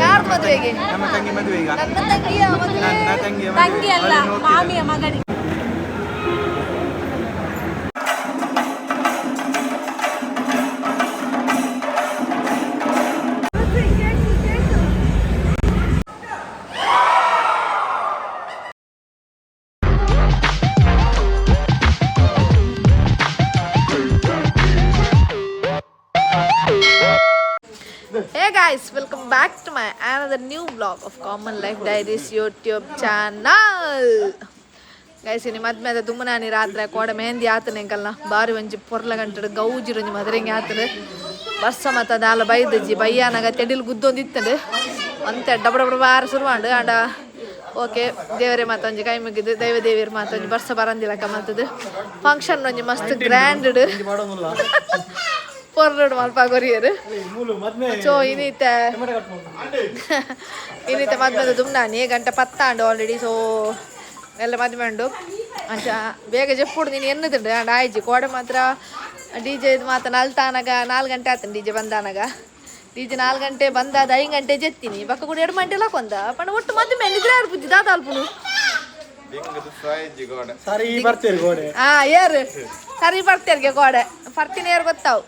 ಯಾರ ಮದುವೆಗೆ? ನಮ್ಮ ತಂಗಿ ಮದುವೆ ಈಗ. ನನ್ನ ತಂಗಿಯ ಮದುವೆ. ನನ್ನ ತಂಗಿಯ ತಂಗಿ ಅಲ್ಲ, ಮಾಮಿಯ ಮಗನಿಗೆ. Hey guys, welcome back to my another new vlog of Common Life Diaries YouTube channel. Guys, ini madme dumana ರಾತ್ರಿ ಕೋಡ ಮೆಹಂದಿ ಆತನೆ ಕಲ್ಲ ಬಾರಿ ಒಂಜಿ ಪೊರ್ಲ ಗಂಟೆ ಗೌಜಿರುಂಜಿ ಮದರಂಗಿ ಆತನೆ ವರ್ಷ ಮತ್ತ ದಾಲ ಬೈದಜ್ಜಿ ಬಯ್ಯಾನಾಗ ತೆಡಿಲ್ ಗುದ್ದೊಂದಿತ್ತಂಡು ಅಂತೆ ಡಬ ಡಬ ಬಾರ ಶುರುವಾಂಡು ಆಂಡ ಓಕೆ ದೇವರೇ ಮಾತೊಂಜಿ ಕೈ ಮುಗಿದು ದೈವ ದೇವಿಯರ್ ಮಾತೊಂಜಿ ವರ್ಷ ಬರಂದಿಲ್ಲಕ ಮತ್ತದು ಫಂಕ್ಷನ್ ಒಂಜಿ ಮಸ್ತ್ ಗ್ರ್ಯಾಂಡ್ ಪೊರ್ಲುಡು ಮಲ್ಪ ಕೊರಿಯರು ಸೊ ಇನ್ನಿತ್ತೆ ಮದ್ಮೆದ ದುಮ್ನಾನಿ ಗಂಟೆ ಪತ್ತಾಂಡು ಆಲ್ರೆಡಿ ಸೊ ಎಲ್ಲ ಮದ್ವೆ ಉಂಡು ಅಂಚ ಬೇಗ ಜಪ್ಪುಡು ನೀನು ಎನ್ನುತ್ತುಂಡು ಆಂಡ ಆಯ್ಜಿ ಕೋಡೆ ಮಾತ್ರ ಡಿ ಜೆ ಮಾತ ನಲ್ತಾನಾಗ 4 ಗಂಟೆ ಆತನು ಡಿ ಜೆ ಬಂದಾನಾಗ ಡಿ ಜೆ 4 ಗಂಟೆ ಬಂದಾದ 5 ಗಂಟೆ ಜೆತ್ತೀನಿ ಬಕ್ಕ ಕೂಡ 2 ಗಂಟೆ ಹಾಕೊಂಡ ಪಂಡ ಒಟ್ಟು ಮದ್ಮೆ ನಿದ್ರೆ ಅರ್ಪುಜಿ ದಾದ ಅಲ್ಪುನು ಏರು ಸರಿ ಬರ್ತೇರ್ಗೆ ಗೋಡೆ ಬರ್ತೀನಿ ಏರು ಗೊತ್ತಾವು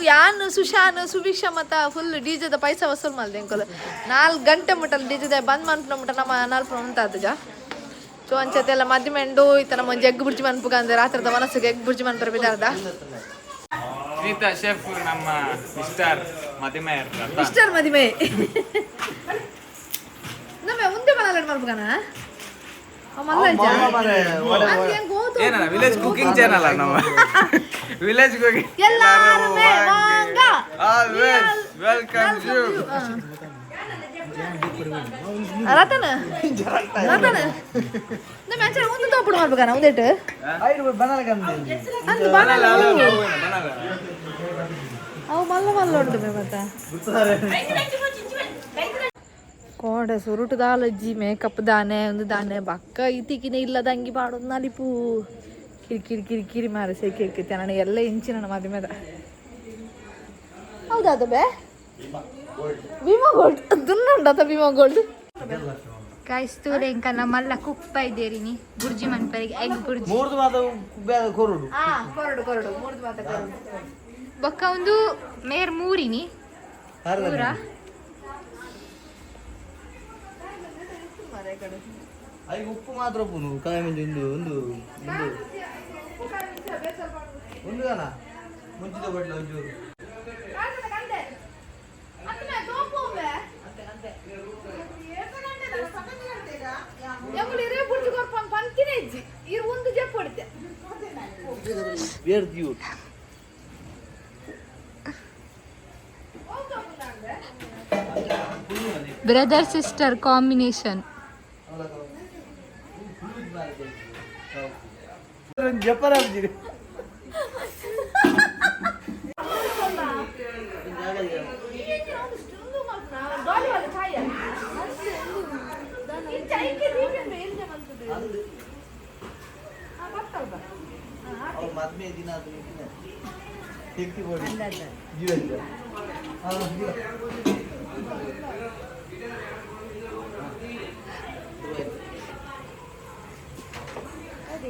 ಯಾನು ಸುಶಾನು ಸುಭಿಕ್ಷ ಮತ್ತು ಫುಲ್ ಡಿ ಜೆದ ಪೈಸ ವಸೂಲ್ ಮಾಡಿದೆ ಅಂಕಲ್ 4 ಗಂಟೆ ಮುಟ್ಟಲ್ಲ ಡಿ ಜೆದ ಬಂದ್ ಮನ್ಪುನ ಮುಟ್ಟ ನಮ್ಮ 4 ಉಂಟಾದಗ ಸೊ ಅಂಚತೆಲ್ಲ ಮದ್ಮೆಂಡು ಈತ ನಮ್ಮ ಒಂದು ಎಗ್ ಬುರ್ಜಿ ಮನ್ಪುಗ ಅಂದ್ರೆ ರಾತ್ರದ ಮನಸ್ಸಿಗೆ ಎಗ್ ಬುರ್ಜಿ ಮನ್ಪರ ಬಿದ್ದಾರ್ದ ಶೆಫ್ ನಮ್ಮ ಮಿಸ್ಟರ್ ಮದಿಮೆ ನಮ್ಮ ಮುಂದೆ ಮನಲ್ಲ ಮನ್ಪುಗನ ವಿಲೇಜ್ ಕುಕಿಂಗ್ ಚಾನಲ್ ನಮ್ಮ ವಿಲೇಜ್ ಕುಕಿಂಗ್ ವೆಲ್ಕಮ್ ಯು ರತನ ನಮ್ಮ ಆಚೆ ಒಂದು ತೋಪುಡು ಮಾಡ್ಬೇಕನ ಒಂದೇಟು ಅವು ಮಲ್ಲ ಉಂಟು ಮತ್ತ ಕೋಡೆ ಸುರುಟು ದಾಲಜ್ಜಿ ಮೇಕಪ್ ದಾನೆ ಒಂದು ದಾನೆ ಬಕ್ಕ ಇತಿಕಿನ ಇಲ್ಲದ ಅಂಗಿ ಪಾಡೋದು ನಲಿಪು ಕಿರಿಕಿರಿ ಮಾರಿ ಸೆಕೆ ಇಕ್ಕಿತ್ತೆ ನನಗೆ ಎಲ್ಲ ಇಂಚಿನ ಮದುವೆದ ಹೌದಾದ ಬೇ ಭೀಮಾ ಗೋಲ್ಡ್ ದುನ್ನುಂಡತ ಭೀಮಾ ಗೋಲ್ಡ್ ಕಾಯಿಸ್ತೂರೆ ಇಂಕ ನಮ್ಮಲ್ಲ ಕುಪ್ಪ ಇದ್ದೇರಿನಿ ಬುರ್ಜಿ ಮನ್ಪರಿಗೆ ಎಗ್ ಬುರ್ಜಿ ಕೊರಡು ಮೂರ್ದು ಮಾತ ಕೊರಡು ಬೊಕ್ಕ ಒಂದು ಮೇರ್ ಮೂರಿನಿ ಪೂರ ಉಪ್ಪು ಮಾತ್ರ ಉಪ್ಪು ಕಾಯಿ ಮುಂಚೆ ಒಂದು ಮುಂಚಿತ ಬಟ್ಲ ಒಂಚೂರು ಬ್ರದರ್ ಸಿಸ್ಟರ್ ಕಾಂಬಿನೇಷನ್ ಮದ್ಮೆ ದಿನ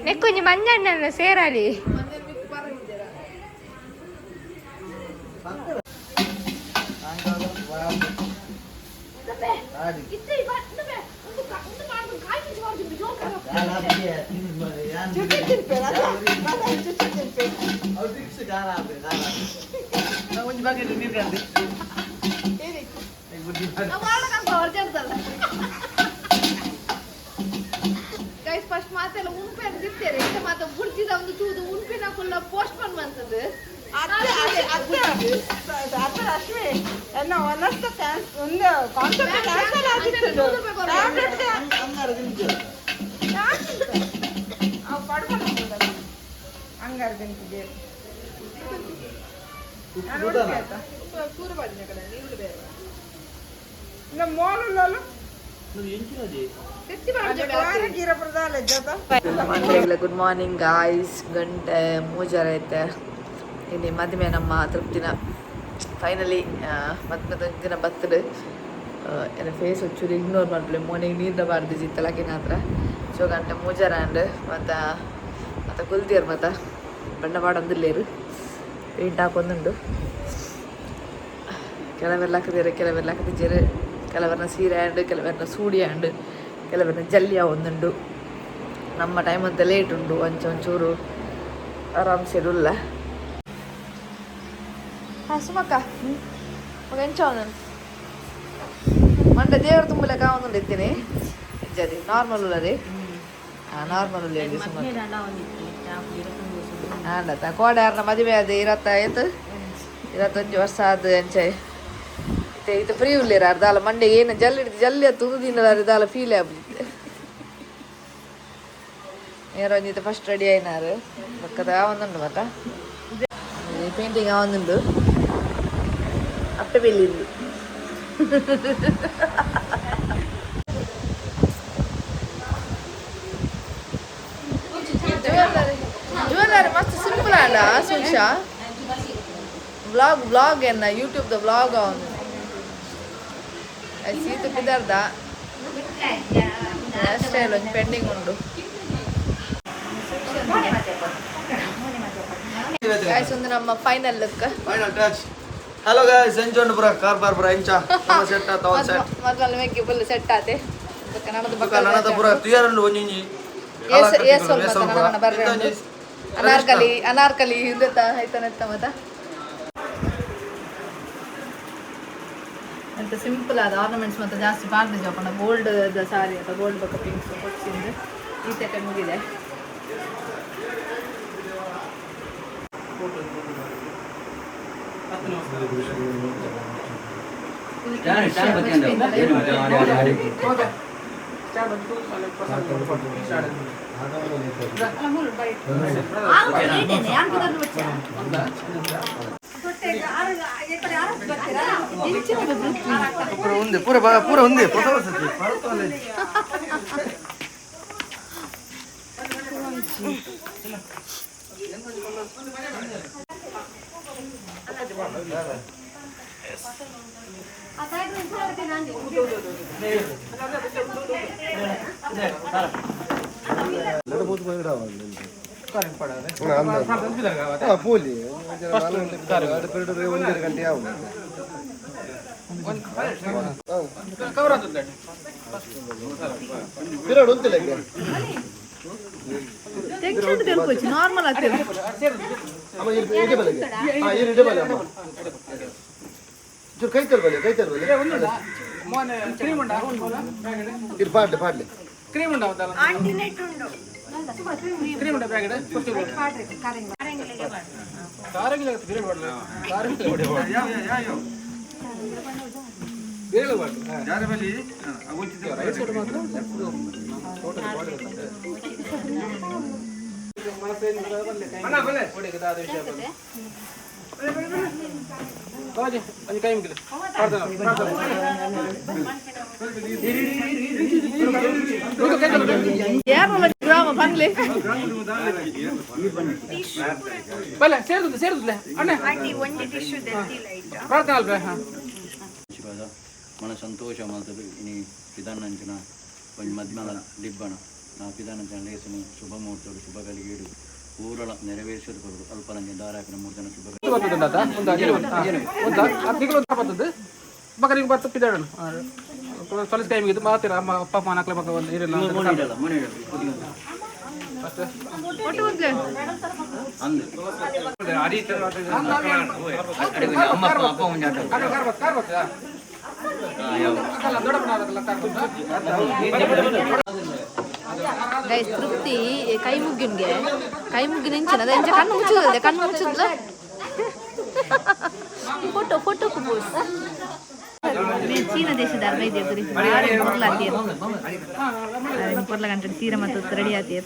ನೆಕ್ಕೊಂಜಿ ಮಂಜಣ್ಣನ ಸೇರಲಿ ಫಸ್ಟ್ ಮಾತೆಲ್ಲ ಉಂಪೆ ಅಂತಿರ್ತಾರೆ ಇಂತ ಮಾತ ಬುಡ್ಜಿದ ಒಂದು ಚೂದು ಉಂಪಿನ ಕುಲ್ಲ ಪೋಸ್ಟ್ ಪನ್ ಬಂತದ್ದು ಅಶ್ವಿ ಎನ್ನ ಒಂದಷ್ಟು ಒಂದು ಕಾನ್ಸೆಪ್ಟ್ ಕ್ಯಾನ್ಸಲ್ ಆಗಿತ್ತು ಪಡ್ಕೊಂಡು ಹಂಗಾರ ದಿನಕ್ಕೆ ಮೋಲು ಗುಡ್ ಮಾರ್ನಿಂಗ್ ಗಾಯ್ಸ್ ಗಂಟೆ 3 ಐತೆ ಇಲ್ಲಿ ಮದುವೆ ನಮ್ಮ ತೃಪ್ತಿನ ಫೈನಲಿ ಮತ್ತೆ ದಿನ ಬರ್ತದೆ ನನ್ನ ಫೇಸ್ ಒಂಚೂರು ಇಗ್ನೋರ್ ಮಾಡ್ಬಿಡಿ ಮೋನಿಗೆ ನೀರಿನ ಬಾರ್ದಿತ್ತಲಾಕಿನ ಹತ್ರ ಸೊ ಗಂಟೆ ಮೂಜಾರ ಅಂಡ್ ಮತ್ತು ಕುಲ್ತಿಯರು ಮತ್ತು ಬಣ್ಣ ಬಾಡೊಂದಿಲ್ಲೇರು ಪೇಂಟ್ ಹಾಕೊಂದುಂಡು ಕೆಲವೆಲ್ಲ ಹಾಕಿದ್ದೀರ ಕೆಲವೆಲ್ಲ ಹಾಕಿದ್ದೀರ ಕೆಲವರನ್ನ ಸೀರೆ ಆ್ಯಂಡ್ ಕೆಲವರನ್ನ ಸೂಡಿ ಆ್ಯಂಡ್ ಕೆಲವರನ್ನ ಜಲ್ಲಿಯ ಒಂದುಂಡು ನಮ್ಮ ಟೈಮ್ ಅಂತ ಲೇಟ್ ಉಂಡು ಒಂಚೂರು ಆರಾಮ್ಸೆ ಇರಲ್ಲ ಹಾಂ ಸುಮಕ್ಕ ಮಗ ಎಂಚ ಅವನು ಮಂಡ ದೇವರು ತುಂಬಲೆ ಕಾವೊಂದು ಇದ್ದೀನಿ ಜರಿ ನಾರ್ಮಲ್ ಉಲ್ಲ ರೀ ಹಾಂ ನಾರ್ಮಲ್ ಉಲ್ಲ ಹೇಳಿ ಸುಮಕ್ಕ ಆಂಡತ್ತ ಕೋಡೆ ಯಾರನ್ನ ಮದುವೆ ಅದು 25 ವರ್ಷ ಅದು ಎಂಚೆ ಇದು ಫ್ರೀ ಉಳ್ಳೇರ ಅರ್ಧಾಲ ಮಂಡೆಗೆ ಏನು ಜಲ್ಲಿ ತುದಿನ ಅರ್ಧಾಲ ಫೀಲ್ ಆಗ್ಬಿಟ್ಟಿದೆ ನೇರೊಂದಿತ್ತು ಫಸ್ಟ್ ರೆಡಿ ಆಯ್ನಾರು ಪಕ್ಕದ ಒಂದುಂಡು ಮತ್ತ ಪೇಂಟಿಂಗ್ ಒಂದುಂಡು ಅಪ್ಪೆ ಬೆಲ್ಲಿಂದು ಜ್ಯುವೆಲ್ಲರಿ ಮಸ್ತ್ ಸಿಂಪಲ್ ಆಂಡ ಸುಲ್ಶಾ ಬ್ಲಾಗ್ ಏನ ಯೂಟ್ಯೂಬ್ದ ಬ್ಲಾಗ್ ಅವನು ಅದು ಸೀತು ಬಿದ್ದಾರ್ದ ಅಷ್ಟೇ ಇಲ್ಲ ಒಂದು ಪೆಂಡಿಂಗ್ ಉಂಡು ಗಾಯ್ಸ್ ಒಂದು ನಮ್ಮ final look final touch hello guys ಎಂಜೋಂಡು ಬ್ರೋ ಕಾರ್ ಬಾರ್ ಬ್ರೋ ಎಂಚ ನಮ್ಮ ಸೆಟ್ ಆತ ಒಂದು ಸೆಟ್ ಮೊದಲು ಮೆಕ್ಕೆ ಫುಲ್ ಸೆಟ್ ಆತೆ ನನ್ನದು ಬಕ ನನ್ನದ ಬ್ರೋ ತುಯರನ್ನು ಒಂಜಿಂಜಿ ಏಸ್ ಸ್ವಲ್ಪ ನನ್ನ ಬರ್ರೆ ಅನಾರ್ಕಲಿ ಇದ್ದತ್ತ ಆಯ್ತಾನೆತ್ತ ಮತ್ತ ಅಂತ ಸಿಂಪಲ್ ಆದ ಆರ್ನಮೆಂಟ್ಸ್ ಮತ್ತು ಜಾಸ್ತಿ ಬಾರ್ದು ಜಾಪಣ್ಣ ಗೋಲ್ಡ್ ಸಾರಿ ಅಥವಾ ಗೋಲ್ಡ್ ಬಕ್ಕ ಪಿಂಕ್ಸ್ ಕೊಡ್ಸಿಂದು ಈ ಸೆಕೆಂಡ್ ಮುಗಿದೆ ಪೂರ ఉంది ಹೊಸ ವರ್ಷಕ್ಕೆ ಪೋಲಿ ಒಂದು ಗಂಟೆ ಯಾವ ಪಿರಿಯಡ್ ಉಂಟಿಲ್ಲ ನಾರ್ಮಲ್ ಆಗ್ತದೆ ಕೈತಲ್ ಬಲೆ ಇದು ಪಾಡ್ಲಿ ಕ್ರೀಮ್ ಉಂಟಾವಲ್ಲ ಕ್ರೀಮ್ ಉಂಟ ಪ್ಯಾಕೆಟ್ ಕೈ ಮುಗಿದ ಬಂದ್ಲಿ ಬಲ್ಲ ಸೇರುದಿಲ್ಲ ಅಣ್ಣ ಪ್ರಾರ್ಥನೆ ಅಲ್ವೇ మన సంతోషం అతడు ఇని పిదానంచిన కొంచెం మధ్యమల దిబ్బన నా పిదానంచిన లేసుని శుభముహూర్తుడు శుభ కలిగేడు ఊరల నెరవేర్చేది కొరకు అల్పలంజ దారాకిన మూర్తన శుభ ಬಕರಿಗೆ ಬತ್ತು ಪಿದಾಡನು ಸೊಲಿಸ್ ಕೈ ಮುಗಿದು ಮಾತಿರ ಅಮ್ಮ ಅಪ್ಪ ಅಮ್ಮ ನಾಲ್ಕು ಮಕ್ಕ ಒಂದು ಇರಲ್ಲ ಗೈಸ್ ತೃಪ್ತಿ ಕೈ ಮುಗ್ಗಿನ ಇಂಚಿನ ಎಂಚ ಕಣ್ಣು ಮುಚ್ಚುದಿಲ್ಲ ಫೋಟೋ ಪೋಸ್ ಚೀನಾ ದೇಶದ ಅರ್ವೈದ್ಯರು ಪೊರ್ಲ ಗಂಟೆ ಸೀರೆ ಮತ್ತು ರೆಡಿ ಆತೀರ್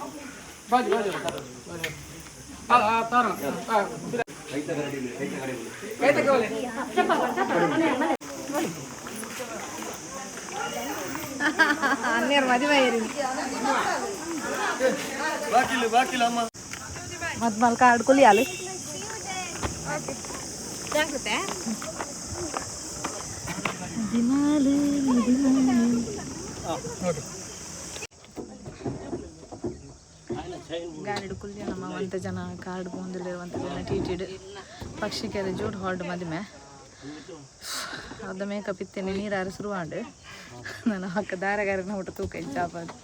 ಅನ್ನೇರು ಮದುವೆ ಮತ್ ಮಲ್ಕ ಆಡ್ಕೊಲಿ ಅಲ್ಲ ಗಾಡಿ ಕುಲ್ಯ ನಮ್ಮ 1 ಜನ ಕಾರ್ಡ್ ಬೋಂದಿಲ್ಲಿರುವಂಥ ಜನ ಟೀಟಿಡ್ ಪಕ್ಷಿಕೆರೆ ಜೋಡ್ ಹಾಲ್ಡ್ ಮದುವೆ ಅದ ಮೇಕಪ್ ಇತ್ತೇನೆ ನೀರಾರು ಶುರುವಾಂಡು ನಾನು ಹಕ್ಕ ದಾರಗಾರನ ಊಟ ತೂಕ ಚಾಪದು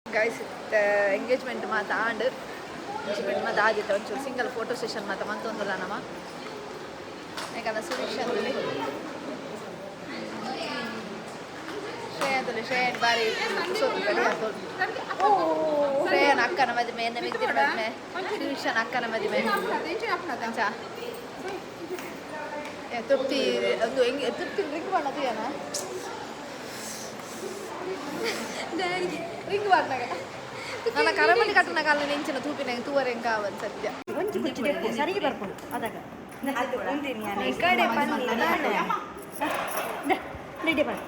ಗೈಸ್ ಎಂಗೇಜ್ಮೆಂಟ್ ಮಾತ ಆಂಡ್ ಎಂಗೇಜ್ಮೆಂಟ್ ಮಾತ ಆದಿತ್ತು ಒಂಚೂರು ಸಿಂಗಲ್ ಫೋಟೋ ಸೆಷನ್ ಮಾತ ಮಂತೊಂದುಲ್ಲ ನಮ್ಮ ಯಾಕಂದ್ರೆ ಸುರೀಕ್ಷದಲ್ಲಿ ಶ್ರೇಯದಲ್ಲಿ ಶ್ರೇಯನ್ ಬಾರಿ ಸೋತು ಕಡಿ ಹಾಕೋದು ಶ್ರೇಯನ್ ಅಕ್ಕನ ಮದುವೆ ಎನ್ನ ಮಿಗ್ದಿನ ಮದುವೆ ಸುರೀಕ್ಷನ್ ಅಕ್ಕನ ಮದುವೆ ತೃಪ್ತಿ ಒಂದು ಹೆಂಗೆ ತೃಪ್ತಿ ರಿಂಗ್ ಮಾಡೋದು ಏನ ರಿಂಗ್ ಮಾಡ್ನಾಗ ನನ್ನ ಕರಮಣಿ ಕಟ್ಟನ ಕಾಲ ನೆಂಚಿನ ತೂಪಿನ ತೂವರೆ ಹೆಂಗ ಅವನ್ ಸತ್ಯ ಸರಿಗೆ ಬರ್ಕೊಂಡು ಅದಾಗ ಈ ಕಡೆ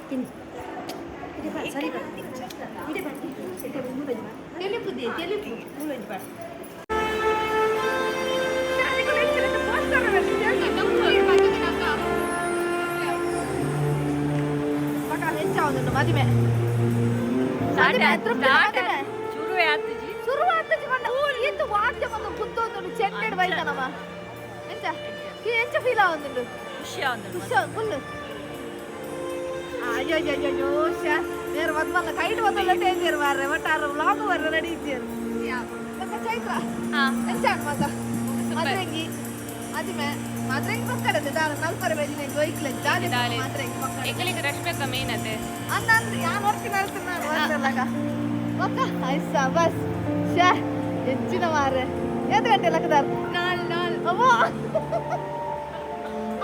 ತಿನ್ನಿ ಸರಿ తెలుపు ಮದುವೆ ಎಂತ ವಾದ್ಯ ಒಂದು ಪುತ್ತೊಂದು ಚೆಂಡೆಡ್ ಬೈತಾನಮ್ಮ ಎಂಚ ಫೀಲ್ ಆಗುಂಡು ಫುಲ್ ಅಯ್ಯೋ ಅಯ್ಯೋ ಬೇರೆ ಮದ್ಮಲ್ಲ ಕೈಟ್ ಬಂದಲ್ಲ ಟೇಂಜರ್ ಮಾರ್ರೆ ಒಟ್ಟು ಆರು ವ್ಲಾಗ್ ಬರ್ರೆ ರೆಡಿ ಇದ್ದೀರು ಚೈತ್ರ ಎಂಚಾಕ್ ಮಗ ಮದ್ರೆಂಗಿ ಅದಿಮೆ ಮದ್ರೆಂಗಿ ಪಕ್ಕಡದೆ ದಾರ ನಲ್ಪರೆ ಬೆಜಿನ ಜೋಯ್ಕ್ಲೆ ಜಾಲಿ ಮದ್ರೆಂಗಿ ಪಕ್ಕಡ ರಶ್ಮಿಕ ಮೇನತೆ ಅನ್ನಂದ್ರೆ ಯಾರು ಹೊರ್ತಿ ನಡ್ತೀನಿ ನಾನು ಬಂದ್ರಲ್ಲಗ ಒಕ್ಕ ಐಸ ಬಸ್ ಶಾ ಹೆಚ್ಚಿನ ಮಾರ್ರೆ ಎಷ್ಟು ಗಂಟೆ ಲಕ್ಕದಾರ ಅಮ್ಮ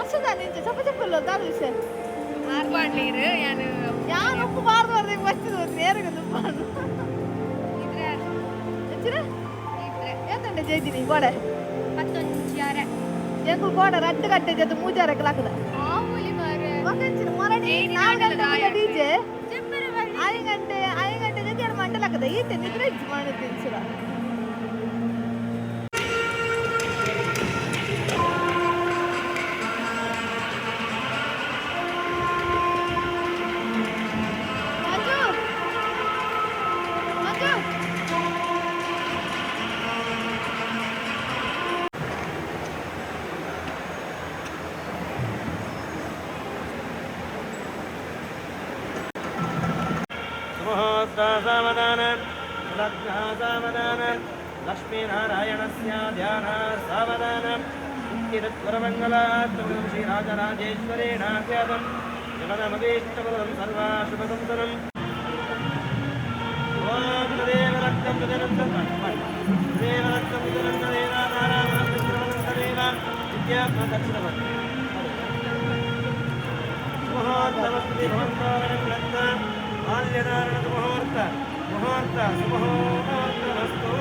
ಅಷ್ಟದ ನಿಂಚೆ ಚಪ್ಪ ಚಪ್ಪಲ್ಲ ದಾದ ವಿಷಯ ಆರ್ಪಾಡ್ಲೀರು ಯಾರು ಉಪ್ಪು ಬಾರ್ದು ಬಚ್ಚಿದ ನೇರಿಗೆ ದುಪ್ಪಾಡು ಹೆಚ್ಚಿನ ಎಂತಂಡೆ ಜೈದಿನಿ ಗೋಡೆ ಎಂಕು ಗೋಡೆ ರಟ್ಟು ಕಟ್ಟೆ ಜೊತೆ ಮೂಜಾರಕ್ಕೆ ಲಾಕದ ಮಗಂಚಿನ ಮೊರಡಿ 4 ಗಂಟೆ ಡಿಜೆ 5 ಗಂಟೆ ಜೊತೆ 2 ಗಂಟೆ ಲಾಕದ ಈತೆ ನಿದ್ರೆ ಇಜ್ಜು ಮಾಡುತ್ತೀನಿ ಸುರ ಸಾವಧಾನ ಸಾವಧಾನ ಲಕ್ಷ್ಮೀನಾರಾಯಣಸ್ಯ ಧ್ಯಾನ ಸಾವಧಾನ ಶ್ರೀರಾಜರಾಜೇಶ್ವರೇಣ ಖ್ಯಾತಂ ಜಗದಮದೇಷ್ಟಪದಂ ಸರ್ವಾಶುಭಸಂಸನಂ ಓಂ ತದೇವ ರಕ್ತಂ ತದನಂತರೇವ ರಕ್ತಂ ತದನಂತರೇವ ನಾರಾಯಣೇವ ವಿದ್ಯಾತ್ಮ ದಕ್ಷಿಣವರ್ತಿ ಮುಹೂರ್ತಮಸ್ತಿ ಭವಂತೋರಣಂ ರತ್ನ ಬಾಲ್ಯನಾರಾಯಣದ ಮುಹೂರ್ತ ಸುಮುಹೂರ್ತಮಸ್ತು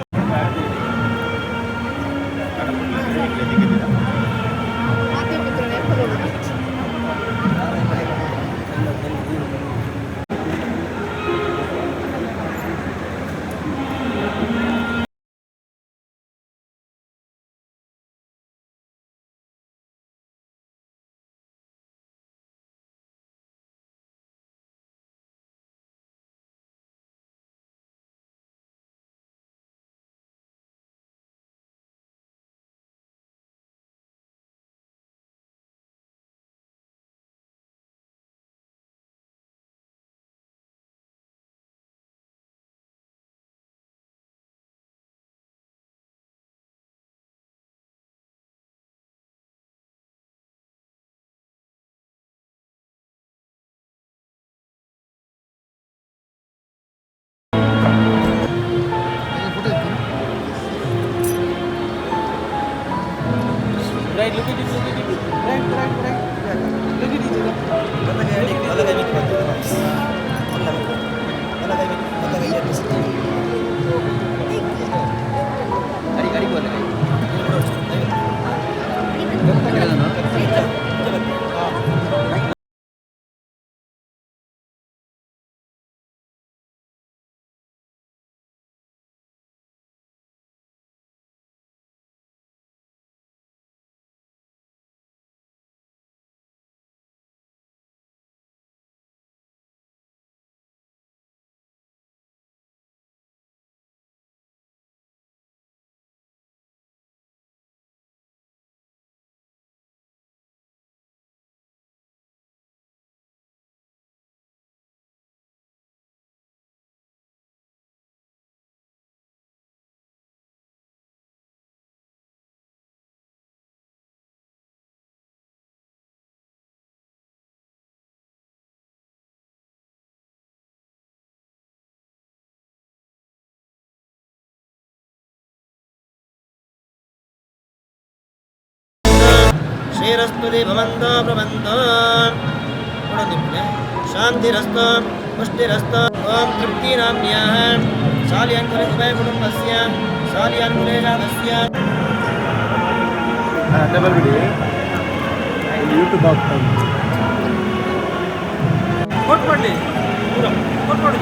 ಶ್ರೀರಸ್ತು ಭವಂತೋ ಪ್ರಬಂಧೋ ಶಾಂತಿರಸ್ತು ಪುಷ್ಟಿರಸ್ತು ಓಂ ತೃಪ್ತಿನಾಮ್ಯಾಹ ಶಾಲಿಯನ್ಕುಲೆ ಉಭಯ ಕುಟುಂಬಸ್ಯ ಶಾಲಿಯನ್ಕುಲೆ ಜಾತಸ್ಯ ಡಬಲ್ ಬಿಡಿ ಯೂಟ್ಯೂಬ್ ಆಗ್ತಾ ಕೊಟ್ಟು ಕೊಡ್ಲಿ ಕೊಟ್ಟು ಕೊಡಿ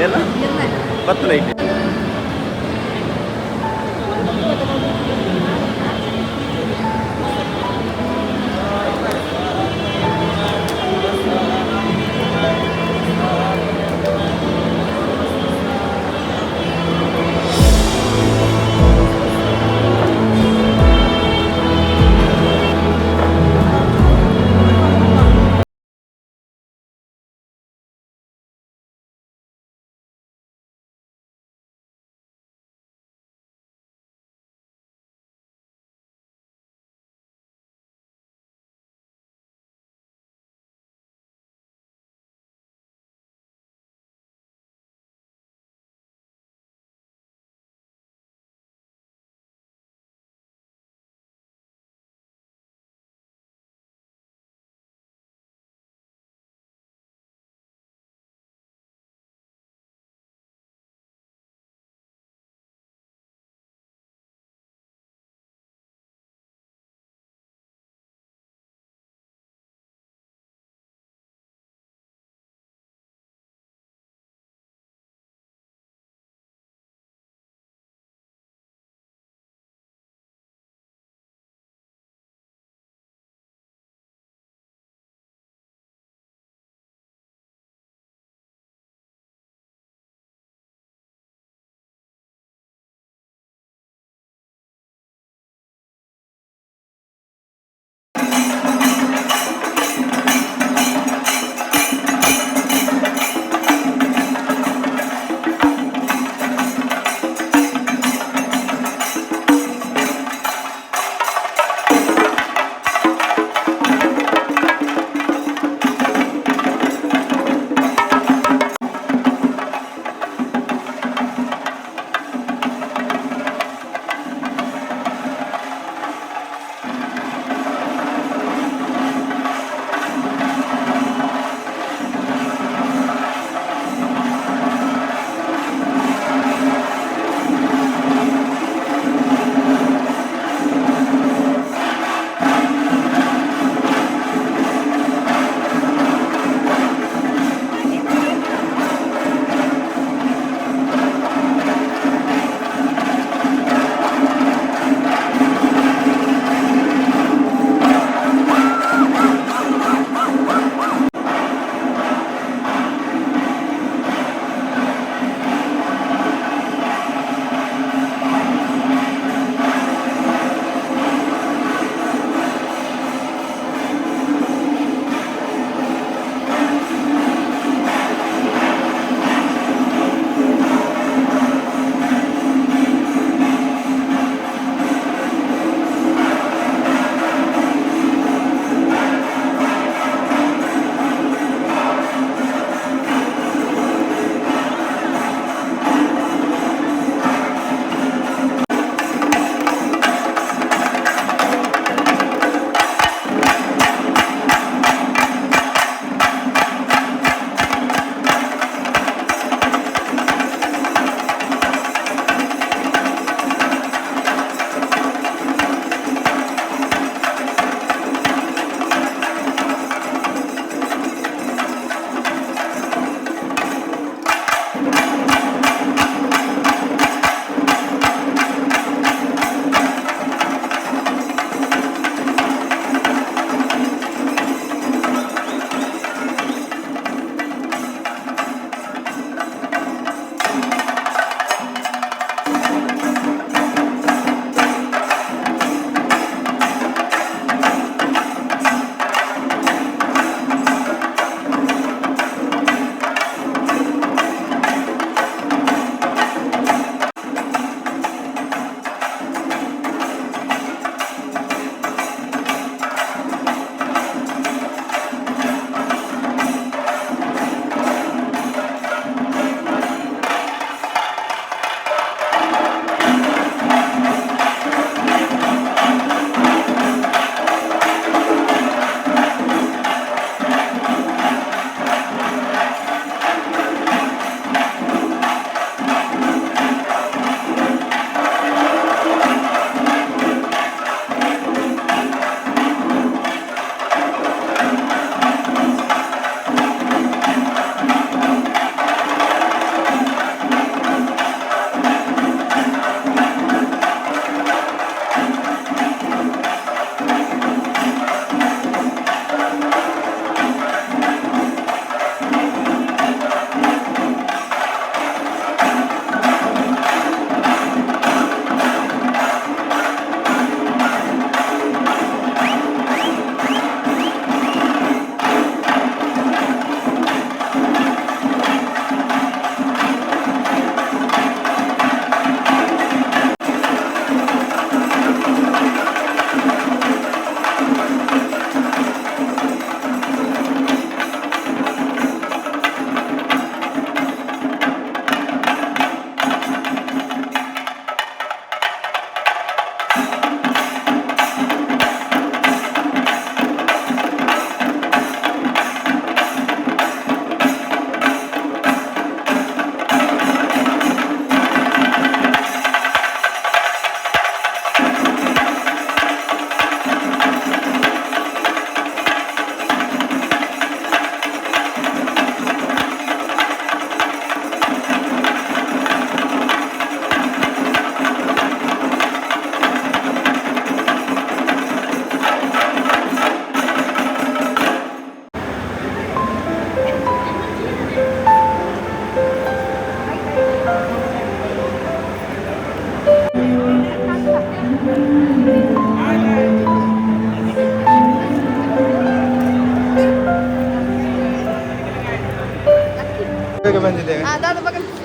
ಎಲ್ಲ ಬತ್ತಲೈತೆ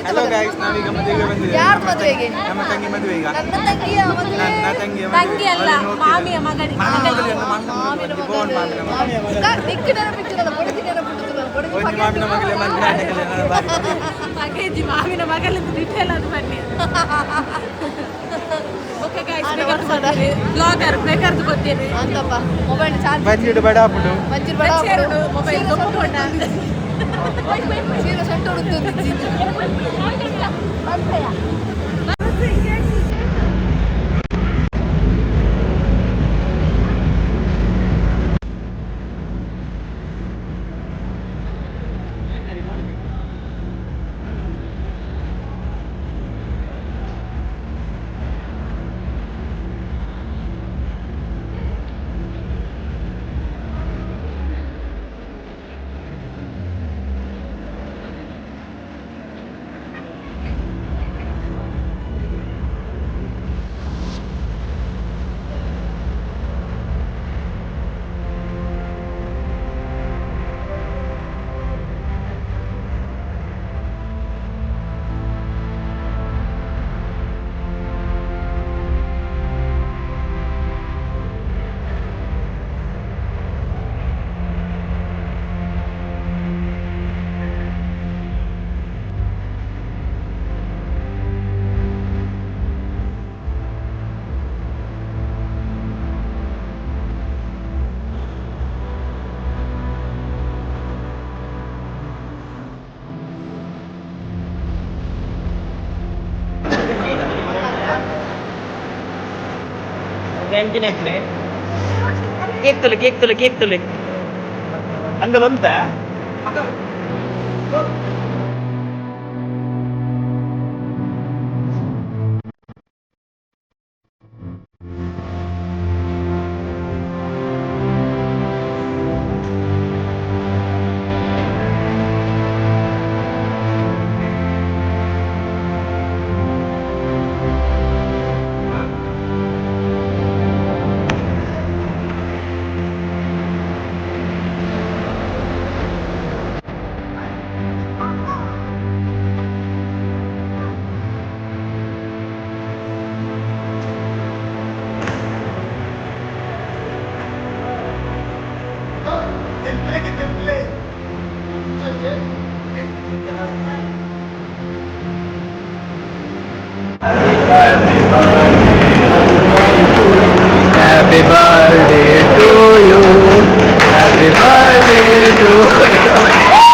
ಹಲೋ ಗೈಸ್, ನಾವೀಗ ಮದುವೆಗೆ ಬಂದಿದ್ದೇವೆ. ಯಾರ ಮದುವೆಗೆ? ನಮ್ಮ ತಂಗಿ ಮದುವೆ ಈಗ. ನನ್ನ ತಂಗಿಯ ಮದುವೆ. ನನ್ನ ತಂಗಿಯ ತಂಗಿ ಅಲ್ಲ, ಮಾಮಿಯ ಮಗನಿಗೆ. ದಿಕ್ಕಿನ ಪಿಕ್ಚರ್ ಕೊಡುಗೆ ನೆನಪಿಟ್ಟು ಕೊಡುಗೆ ಒಂದು ಮಾಮಿನ ಮಗಳೇ ಮದುವೆ ಆಗಿದೆ. ನನ್ನ ಬಾರಿ ಮಗೇಜಿ ಮಾವಿನ ಮಗಲಿಂದ ಡೀಟೇಲ್ ಅದು ಬನ್ನಿ. ಓಕೆ ಗೈಸ್, ಬ್ಲಾಗರ್ ಬೇಕಾದ್ರೆ ಗೊತ್ತೇನೆ ಅಂತಪ್ಪ ಮೊಬೈಲ್ ಚಾರ್ಜ್ ಬಂಜಿಡು ಬಡ ಹಾಕ್ಬಿಟ್ಟು ಮಂಜಿರ್ ಬಡ ಮೊಬೈಲ್ ತಗೊಂಡ ಸೀರೆ ಸೊಂಟ ಉಡುತ್ತೆ ಕೇಕ್ ತೊಲೆ ಹಂಗ ಬಂತ Happy birthday to you. Happy birthday to you.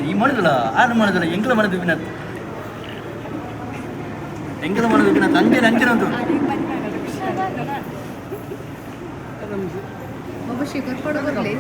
ಈ ಮಾಡಿದಲ್ಲ ಆರು ಮಾಡಿದಲ್ಲ ಎಂಗ್ಲ ಮಾಡಿದ ವಿನತ್ ಎಂಗ್ಲ ಮಾಡಿದ ವಿನತ್ ಅಂಜನ ಅಂಜನ ಅಂತ ಶಿಖರ್ ಕೊಡು ಬರಲಿ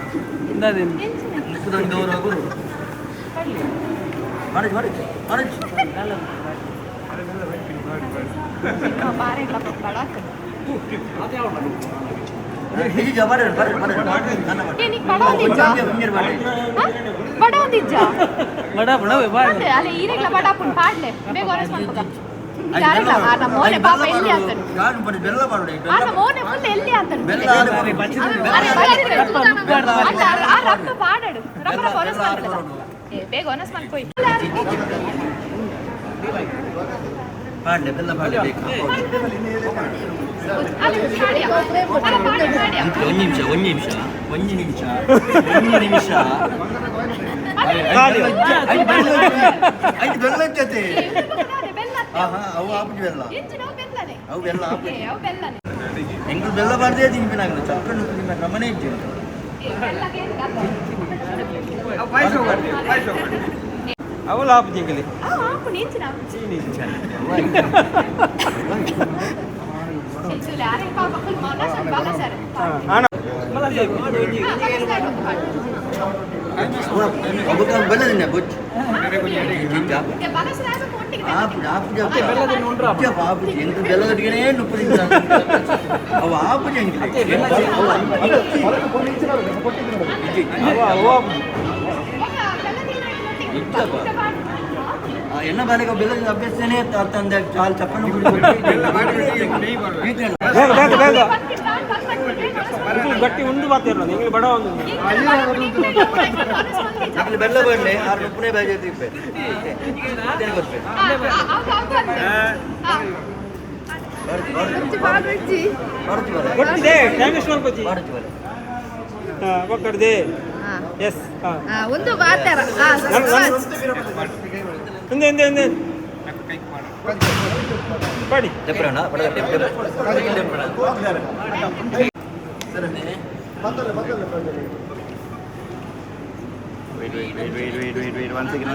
ಎಂಗ್ಳು ಬೆಲ್ಲ ಬಾರ್ದೇ ತಿನ್ಪಿನಾಗಲ್ಲ ಚಪ್ಪೆ ನುಗ್ಗಿ ನಿಮ್ಮ ಗಮನ ಇದ್ದೇನೆ ಅವಳು app ಜಿಂಕಲಿ Bukan benar ini, Bud. Apa yang itu bela tadi kan lupa ini. Apa yang itu? என்ன வேலைக்கு ಬೆಲ್ಲ ಅಭ್ಯಾಸನೇ ತಂದೆ ಚಾಲ್ ಚಪ್ಪನ ಗಟ್ಟಿ ಉಂಡು ಮಾತಾಡೋದು ನಿಂಗೆ ಬಡ ಒಂದು ಅಲ್ಲಿ ಬೆಲ್ಲ ಬರಲಿ ಆರು ನುಪ್ಪನೇ ಬ್ಯಾಜ್ ಐತಿ ಗೊತ್ತಿದೆ ಟೈಮಿಸ್ ಮಾಡ್ಕೋತಿ ಒಕ್ಕಡ್ದೆ ಎಸ್ ಒಂದು ಬಾತರ ಹಿಂದೆ ಹಿಂದೆ ಹಿಂದೆ ಪಡಿ చెప్పరానా wait one second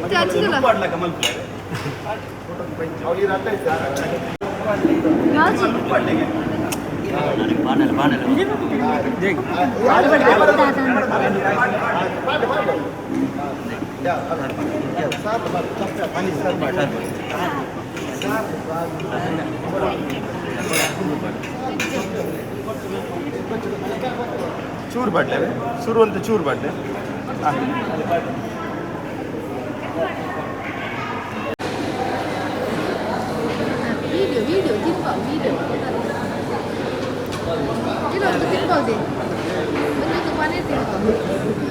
ತೃಪ್ತಿ ಹಚ್ಚಿದಲ್ಲ ಚೂರು ಬಾಟ್ಲೆ ಸುರು ಅಂತ ಚೂರು ಬಾಟ್ಲೆ ವಿಡಿಯೋ ತಿನ್ಬಹುದು ತಿನ್ಬಹುದು ಒಂದೊಂದು ಮನೆ ತಿನ್ಬಹುದು